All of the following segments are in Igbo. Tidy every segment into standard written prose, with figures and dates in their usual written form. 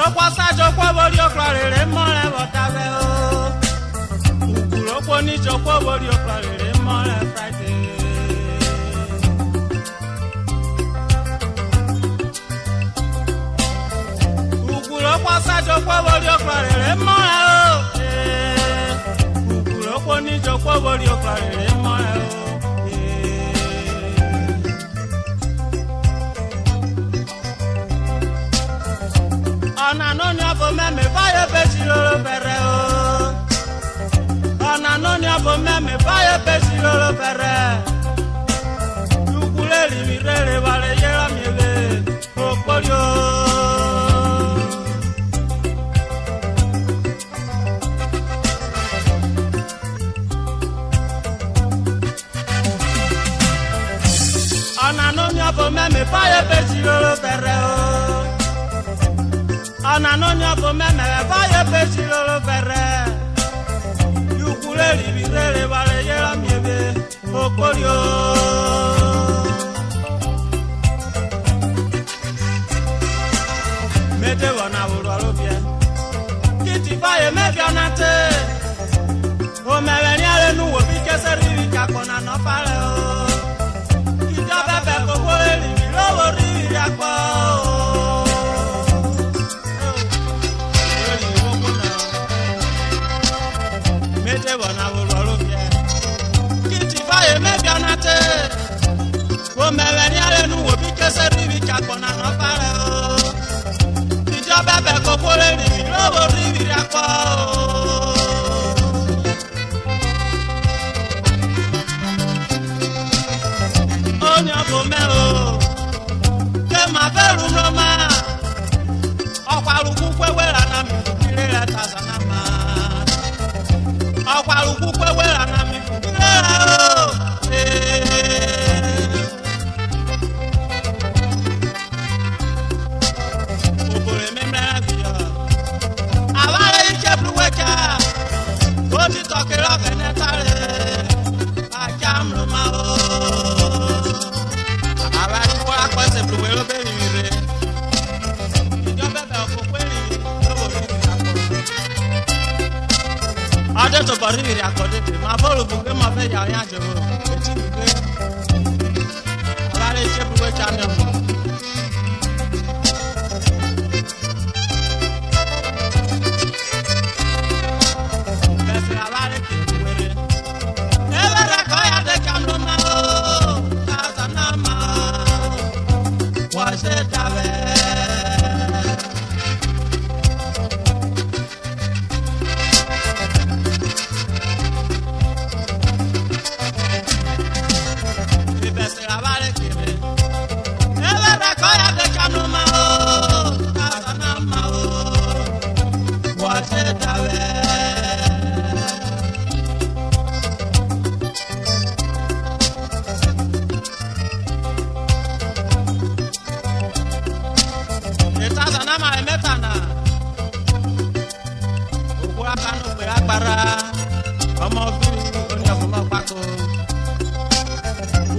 Ukuro kwa sajo kwa bori oklarere mole botabe o. Ukuro kwa nijo kwa bori oklarere mole Friday. Ukuro kwa sajo kwa bori oklarere mole o. Ukuro kwa nijo kwa bori oklarere mole o. Ona no ni abo meme baye besi lolo pere o. Ona no ni abo meme baye besi lolo pere. Ukule li rere vale yera miele okorio. Ona no ni abo meme baye besi lolo pere o. Ana no nyabo meme baye pesi lolo pere. Yukule libirele vale yera miebe okorio. Mete wana urwalo bie. Kiti baye mebianate. O meveni ale nuwo bike serivi kakona no pale o. Kija bebe kokole libi lobo rivi yakwa o. Bona urwalo bie. Kiti baye mebianate. O meveni ale nuwo bike serivi kakona no pale o. Kija bebe kokole libi lobo rivi yakwa o. Onya bomeo ke ma veru no ma okwaru kukwewera na mi ile Etazanam okwaru kukwewera na mi obore memra bia awale ikebruweka oti tokero kenetare akamru ma o. Ade to bari ri akode te ma bolu bu ke ma fe ya yan je o eti bu ke ala le se bu cha me mo bese ala le ke were e were ko ya de kamro ma o Etazanam wa se tabe. Etazanam emetana ogwa kanu pe agbara ọmọ Oviri oni ọmọ pako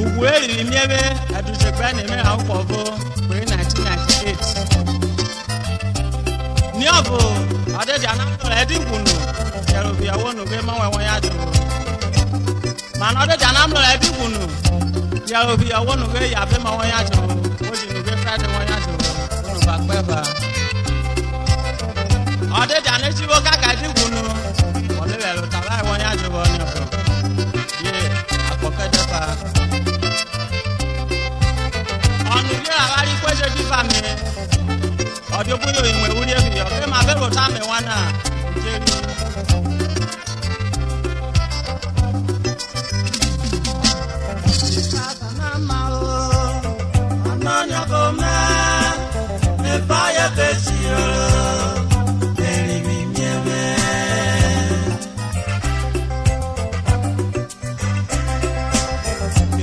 Urhobo miebe aduje gba na eme akwọvo pe 1998 ni obo Etazanam lo edigbunu yero bi awonu be ma wa ya do ma na Etazanam lo edigbunu yero bi awonu be ya be ma wa ya do o ji no be Friday wa ya do onu ba peba Etazanam ti wo kaka edigbunu o le lo ta ba wa ya do ni obo ye apokede pa onu ye awari kweje bi fa mi odi obuyo inwe uri ebi o ke ma be lo ta me wa na jeri Etazanam o anonya gome e baye besio eri mi miebe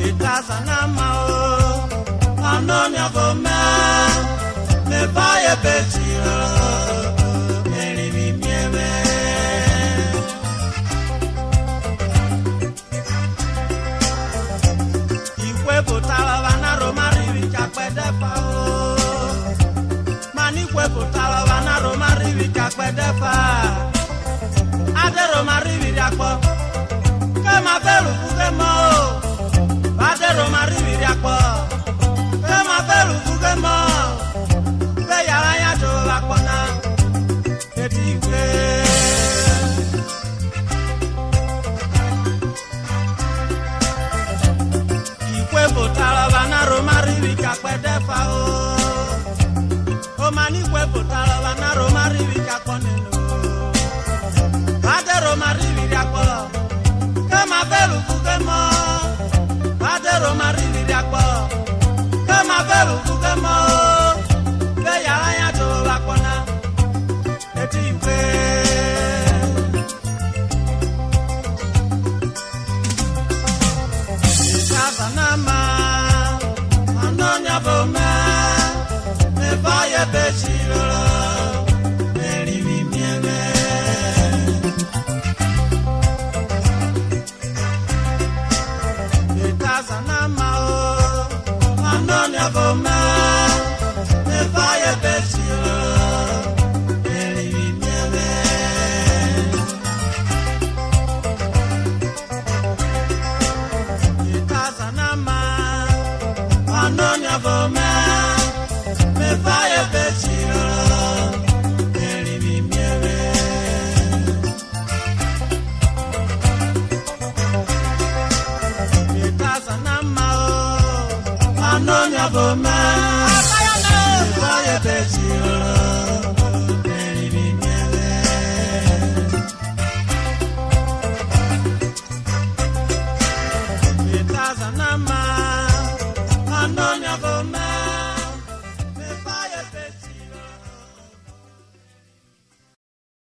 Etazanam o anonya gome e baye besio eri mi miebe botala bana romari chapede pa o mani kwepo butalo bana romari vika kwedefa ade romari viriakpo kema felu fugemo ade romari viriakpo kema felu fugemo be yara ya jo akpona edigwe ikwe butalo bana romari vika kwedefa o mani kwe butalo bana romari vika koneno ade romari viriakpo kema felu fugemo ade romari viriakpo kema felu fugemo be yara ya jo akpona edigwe Etazanama anonya bome me vaya bechiro eri mieme Etazanama anonya bome me vaya bechiro eri mieme Etazanama anonya bome me vaya bechiro eri mieme Etazanama anonya bome me vaya bechiro